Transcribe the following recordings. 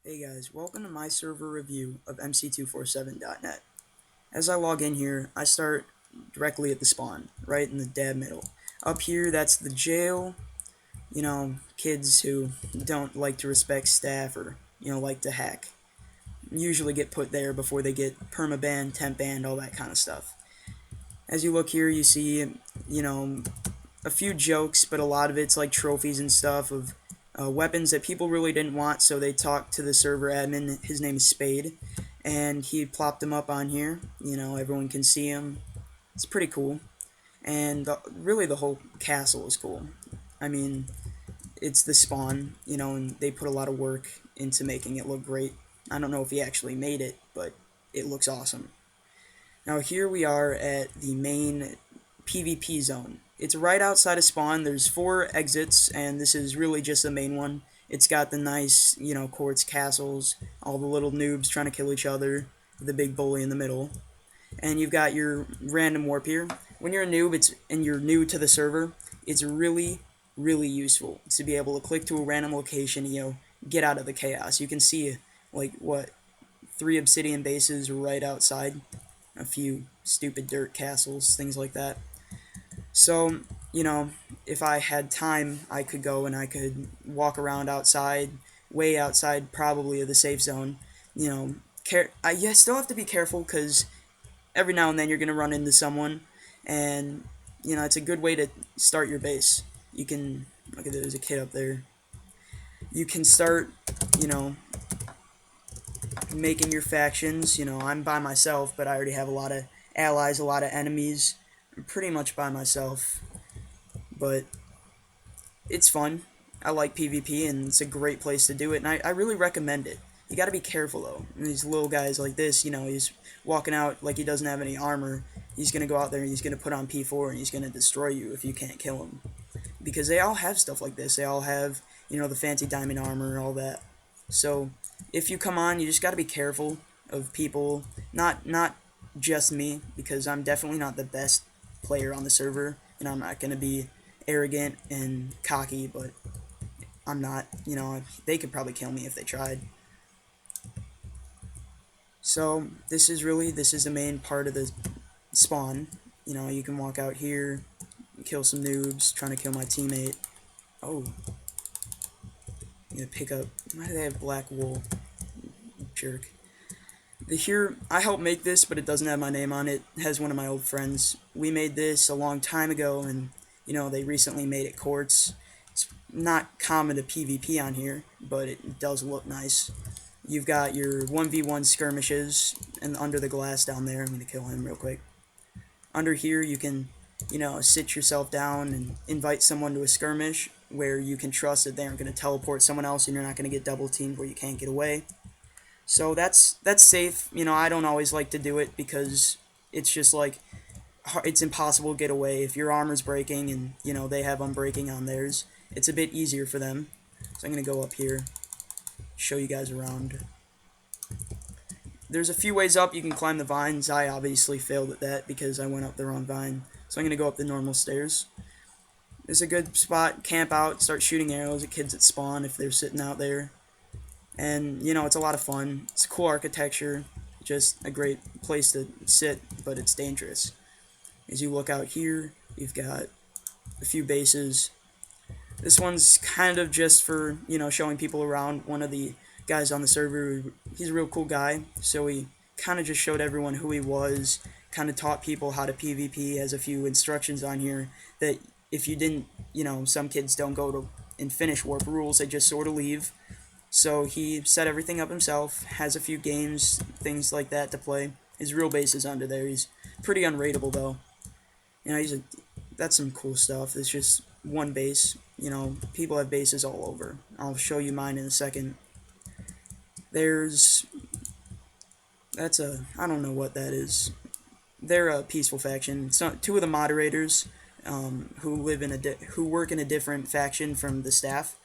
Hey guys, welcome to my server review of MC247.net. As I log in here, I start directly at the spawn, right in the dead middle. Up here, that's the jail, kids who don't like to respect staff or, like to hack. Usually get put there before they get permaban, temp banned, all that kind of stuff. As you look here, you see, you know, a few jokes, but a lot of it's like trophies and stuff of weapons that people really didn't want, so they talked to the server admin. His name is Spade, and he plopped them up on here. Everyone can see him. It's pretty cool, and really the whole castle is cool. I mean, it's the spawn, and they put a lot of work into making it look great. I don't know if he actually made it, but it looks awesome. Now here we are at the main PvP zone. It's right outside of spawn. There's 4 exits, and this is really just the main one. It's got the nice, quartz castles, all the little noobs trying to kill each other, the big bully in the middle. And you've got your random warp here. When you're a noob and you're new to the server, it's really, really useful to be able to click to a random location and, get out of the chaos. You can see, like, 3 obsidian bases right outside, a few stupid dirt castles, things like that. So, if I had time, I could go and I could walk around outside, way outside, probably of the safe zone. You still have to be careful because every now and then you're going to run into someone, and, it's a good way to start your base. You can, look at there's a kid up there. You can start, you know, making your factions. I'm by myself, but I already have a lot of allies, a lot of enemies. I'm pretty much by myself, but it's fun. I like PvP, and it's a great place to do it, and I really recommend it. You gotta be careful, though. And these little guys like this, he's walking out like he doesn't have any armor. He's gonna go out there and he's gonna put on P4 and he's gonna destroy you if you can't kill him. Because they all have stuff like this. They all have, the fancy diamond armor and all that. So, if you come on, you just gotta be careful of people. Not just me, because I'm definitely not the best player on the server, and I'm not gonna be arrogant and cocky, but I'm not. They could probably kill me if they tried. So this is the main part of the spawn. You can walk out here, kill some noobs trying to kill my teammate. Oh, I'm gonna pick up. Why do they have black wool? Jerk. Here, I helped make this, but it doesn't have my name on it. It has one of my old friends. We made this a long time ago, and they recently made it quartz. It's not common to PvP on here, but it does look nice. You've got your 1v1 skirmishes, and under the glass down there, I'm gonna kill him real quick. Under here, you can, sit yourself down and invite someone to a skirmish where you can trust that they aren't going to teleport someone else and you're not going to get double teamed where you can't get away. So that's safe. I don't always like to do it because it's just like it's impossible to get away if your armor's breaking and they have unbreaking on theirs. It's a bit easier for them. So I'm going to go up here, show you guys around. There's a few ways up. You can climb the vines. I obviously failed at that because I went up the wrong vine. So I'm going to go up the normal stairs. It's a good spot. Camp out. Start shooting arrows at kids that spawn if they're sitting out there. And, it's a lot of fun. It's cool architecture. Just a great place to sit, but it's dangerous. As you look out here, you've got a few bases. This one's kind of just for, showing people around. One of the guys on the server, he's a real cool guy, so he kind of just showed everyone who he was, kind of taught people how to PvP, has a few instructions on here that if you didn't, some kids don't go to and finish warp rules, they just sort of leave. So he set everything up himself, has a few games, things like that to play. His real base is under there. He's pretty unrateable, though. That's some cool stuff. It's just one base. People have bases all over. I'll show you mine in a second. I don't know what that is. They're a peaceful faction. So, 2 of the moderators, who work in a different faction from the staff,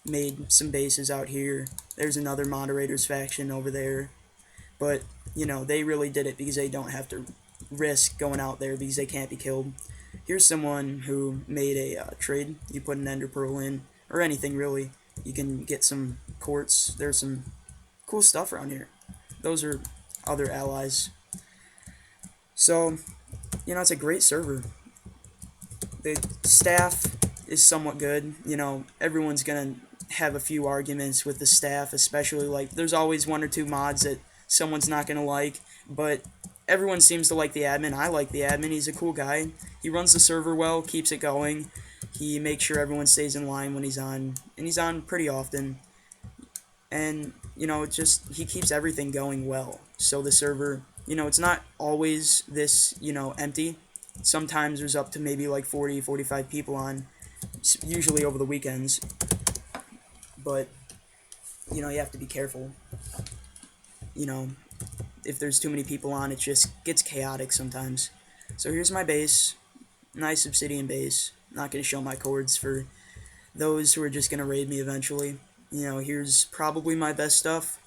made some bases out here. There's another moderator's faction over there. But, they really did it because they don't have to risk going out there because they can't be killed. Here's someone who made a trade. You put an ender pearl in, or anything really. You can get some quartz. There's some cool stuff around here. Those are other allies. So, it's a great server. The staff is somewhat good. Everyone's gonna have a few arguments with the staff, especially like there's always one or two mods that someone's not gonna like, but everyone seems to like the admin. I like the admin. He's a cool guy. He runs the server well, keeps it going. He makes sure everyone stays in line when he's on, and he's on pretty often. And it's just he keeps everything going well. So the server, it's not always this, empty. Sometimes there's up to maybe like 40, 45 people on, usually over the weekends. But you have to be careful. You know, if there's too many people on, it just gets chaotic sometimes. So here's my base, nice obsidian base. Not gonna show my cords for those who are just gonna raid me eventually. Here's probably my best stuff.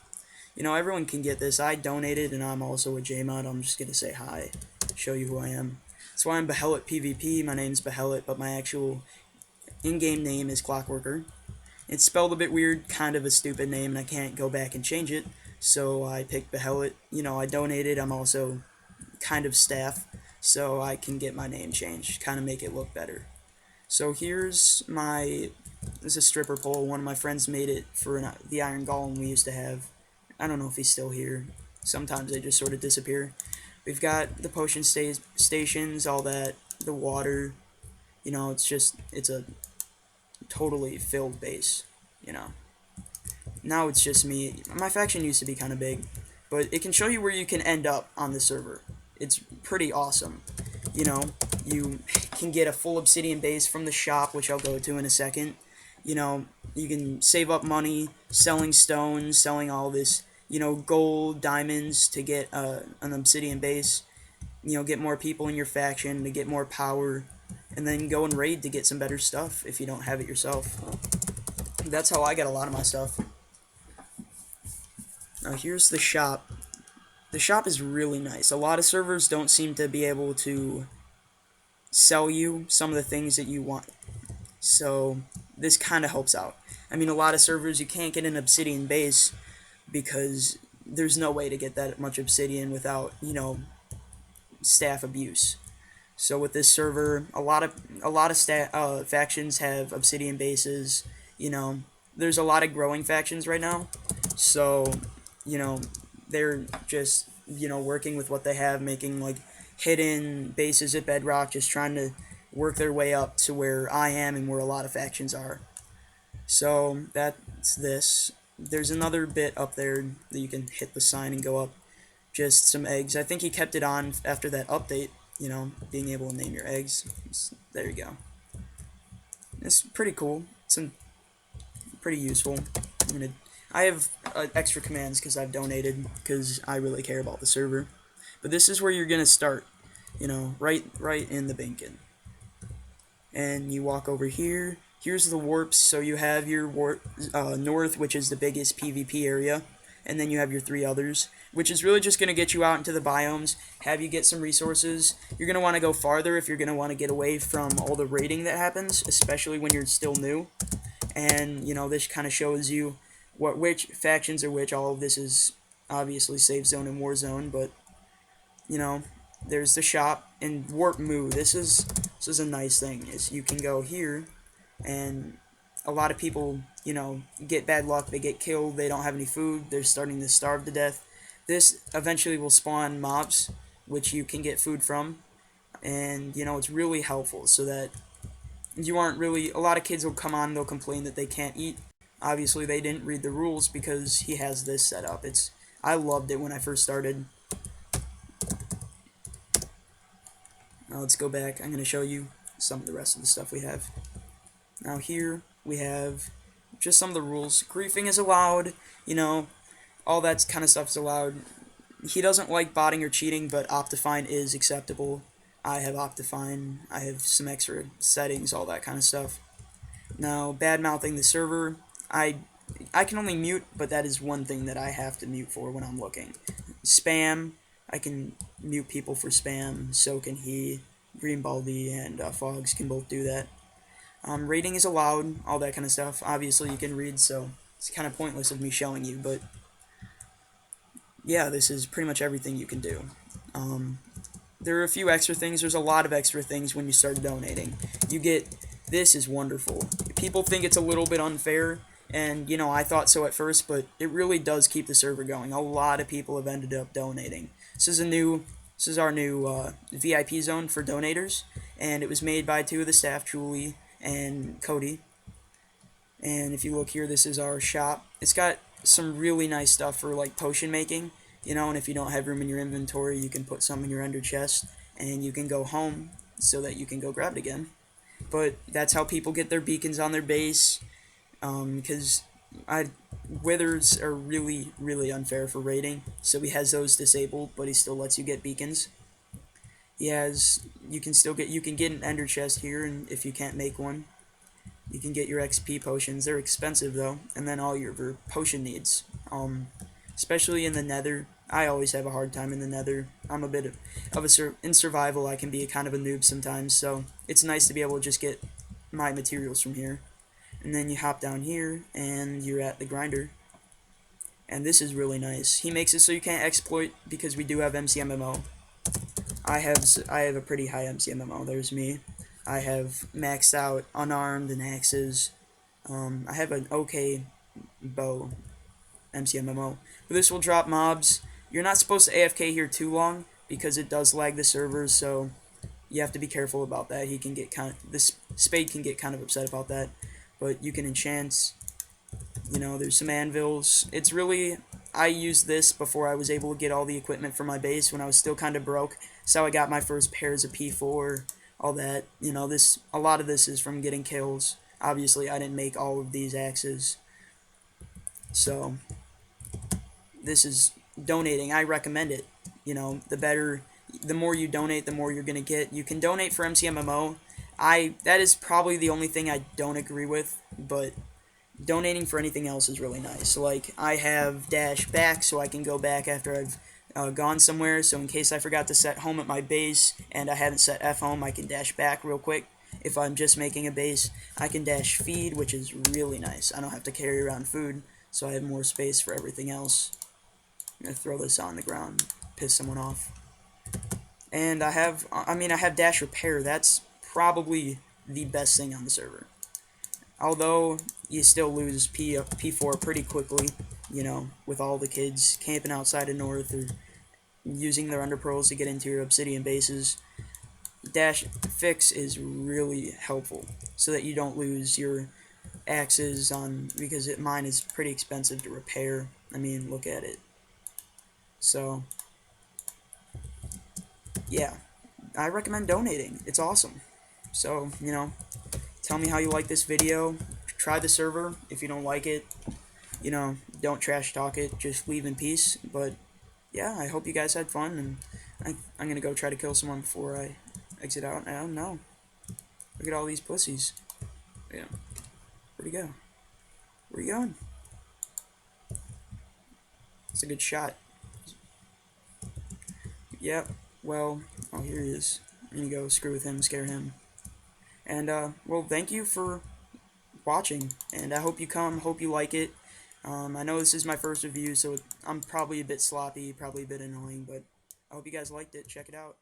Everyone can get this. I donated, and I'm also a JMod. I'm just gonna say hi, show you who I am. That's why I'm Behelit PvP. My name's Behelit, but my actual in-game name is Clockworker. It's spelled a bit weird, kind of a stupid name, and I can't go back and change it. So I picked Behelit. I donated. I'm also kind of staff, so I can get my name changed, kind of make it look better. So here's my. This is a stripper pole. One of my friends made it for the iron golem we used to have. I don't know if he's still here. Sometimes they just sort of disappear. We've got the potion stations, all that, the water. It's a totally filled base. You know. Now it's just me. My faction used to be kind of big, but it can show you where you can end up on the server. It's pretty awesome. You can get a full obsidian base from the shop, which I'll go to in a second. You can save up money selling stones, selling all this, gold, diamonds to get an obsidian base. Get more people in your faction to get more power, and then go and raid to get some better stuff if you don't have it yourself. That's how I get a lot of my stuff. Now here's the shop. The shop is really nice. A lot of servers don't seem to be able to sell you some of the things that you want. So this kind of helps out. I mean, a lot of servers you can't get an obsidian base because there's no way to get that much obsidian without, staff abuse. So with this server, a lot of factions have obsidian bases. There's a lot of growing factions right now. So, they're just, working with what they have, making like hidden bases at Bedrock, just trying to work their way up to where I am and where a lot of factions are. So that's this. There's another bit up there that you can hit the sign and go up. Just some eggs. I think he kept it on after that update, being able to name your eggs. There you go. It's pretty cool. It's pretty useful. I have extra commands because I've donated, because I really care about the server. But this is where you're gonna start, right in the Binkin. And you walk over here. Here's the warps. So you have your north, which is the biggest PvP area, and then you have your three others, which is really just gonna get you out into the biomes, have you get some resources. You're gonna want to go farther if you're gonna want to get away from all the raiding that happens, especially when you're still new. And this kind of shows you which factions are which. All of this is obviously Safe Zone and War Zone, but there's the shop and Warp Moo. This is a nice thing, is you can go here, and a lot of people get bad luck. They get killed. They don't have any food. They're starting to starve to death. This eventually will spawn mobs, which you can get food from, and it's really helpful so that you aren't really. A lot of kids will come on. They'll complain that they can't eat. Obviously, they didn't read the rules because he has this set up. I loved it when I first started. Now let's go back. I'm going to show you some of the rest of the stuff we have. Now here we have just some of the rules. Griefing is allowed. All that kind of stuff is allowed. He doesn't like botting or cheating, but Optifine is acceptable. I have Optifine. I have some extra settings, all that kind of stuff. Now, bad-mouthing the server. I can only mute, but that is one thing that I have to mute for when I'm looking. Spam, I can mute people for spam, so can he. Greenbaldi and Fogs can both do that. Rating is allowed, all that kind of stuff. Obviously, you can read, so it's kind of pointless of me showing you, but yeah, this is pretty much everything you can do. Um, there are a few extra things. There's a lot of extra things when you start donating. You get this is wonderful. People think it's a little bit unfair, and I thought so at first, but it really does keep the server going. A lot of people have ended up donating. This is our new VIP zone for donators, and it was made by two of the staff, Julie and Cody. And if you look here, this is our shop. It's got some really nice stuff for like potion making, and if you don't have room in your inventory, you can put some in your ender chest and you can go home so that you can go grab it again. But that's how people get their beacons on their base, because I withers are really really unfair for raiding. So he has those disabled, but he still lets you get beacons. He has you can get an ender chest here, and if you can't make one, you can get your XP potions. They're expensive though, and then all your potion needs. Especially in the Nether, I always have a hard time in the Nether. I'm a bit of in survival. I can be a kind of a noob sometimes, so it's nice to be able to just get my materials from here. And then you hop down here, and you're at the grinder. And this is really nice. He makes it so you can't exploit because we do have MCMMO. I have a pretty high MCMMO. There's me. I have maxed out unarmed and axes. I have an okay bow MCMMO. But this will drop mobs. You're not supposed to AFK here too long because it does lag the servers, so you have to be careful about that. He can get this spade can get kind of upset about that. But you can enchant. There's some anvils. It's really I used this before I was able to get all the equipment for my base when I was still kind of broke. So I got my first pairs of P4, all that. This a lot of this is from getting kills. Obviously, I didn't make all of these axes. So this is donating. I recommend it. The more you donate, the more you're gonna get. You can donate for MCMMO. That is probably the only thing I don't agree with, but donating for anything else is really nice. Like I have dash back, so I can go back after I've gone somewhere. So in case I forgot to set home at my base and I haven't set F home, I can dash back real quick. If I'm just making a base, I can dash feed, which is really nice. I don't have to carry around food, so I have more space for everything else. I'm gonna throw this on the ground, piss someone off. And I have dash repair. That's probably the best thing on the server. Although you still lose P4 pretty quickly, with all the kids camping outside of North or using their underpearls to get into your obsidian bases. Dash fix is really helpful so that you don't lose your axes because mine is pretty expensive to repair. I mean, look at it. So, yeah, I recommend donating. It's awesome. So, tell me how you like this video. Try the server. If you don't like it, don't trash talk it. Just leave in peace. But yeah, I hope you guys had fun, and I'm gonna go try to kill someone before I exit out. I don't know. Look at all these pussies. Yeah. Where'd he go? Where you going? It's a good shot. Yep. Well, oh, here he is. I'm gonna go screw with him, scare him. And, well, thank you for watching, and I hope you come, hope you like it. I know this is my first review, so I'm probably a bit sloppy, probably a bit annoying, but I hope you guys liked it. Check it out.